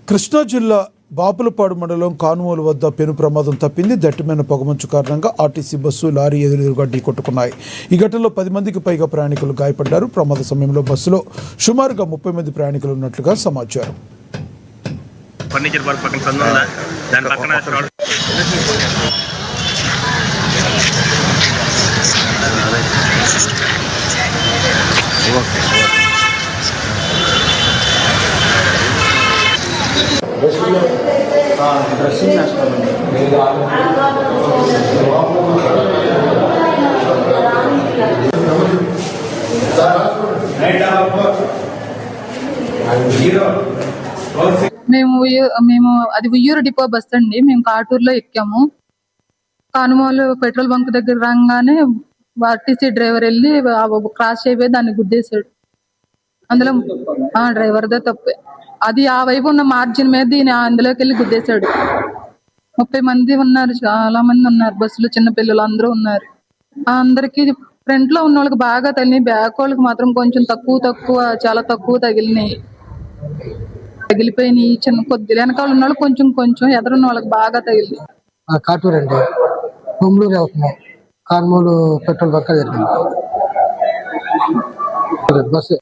కృష్ణా జిల్లా బాపులపాడు మండలం కానుమూలు వద్ద పెను ప్రమాదం తప్పింది. దట్టమైన పొగమంచు కారణంగా ఆర్టీసీ బస్సు, లారీ ఎదురుగా ఢీకొట్టుకున్నాయి. ఈ ఘటనలో 10 మందికి పైగా ప్రయాణికులు గాయపడ్డారు. ప్రమాద సమయంలో బస్సులో సుమారుగా 30 మంది ప్రయాణికులు ఉన్నట్లుగా సమాచారం. డ్రెస్సింగ్ చేస్తామండి. మేము అది ఉయ్యూరు డిపో బస్ అండి. మేము కాటూరులో ఎక్కాము. కానుమూలు పెట్రోల్ బంక్ దగ్గర రాగానే ఆర్టీసీ డ్రైవర్ వెళ్ళి క్రాస్ అయిపోయి దాన్ని గుద్దేశాడు. అందులో డ్రైవర్దే తప్పే. అది ఆ వైపు ఉన్న మార్జిన్ మీద అందులోకి వెళ్ళి గుద్దేశాడు. 30 మంది ఉన్నారు, చాలా మంది ఉన్నారు. బస్సులో చిన్న పిల్లలు అందరూ ఉన్నారు. అందరికి ఫ్రంట్ లో ఉన్న వాళ్ళకి బాగా తగిలినాయి. బ్యాక్ వాళ్ళకి మాత్రం కొంచెం చాలా తక్కువ తగిలిపోయినాయి. చిన్న కొద్ది వెనకాల ఉన్న వాళ్ళకి కొంచెం ఎదురున్న వాళ్ళకి బాగా తగిలింది. కాటూరు అండి, బొమ్మలూరు వెళ్తున్నాం. కానుమూలు పెట్రోల్ బంక్ జరిగింది బస్సు.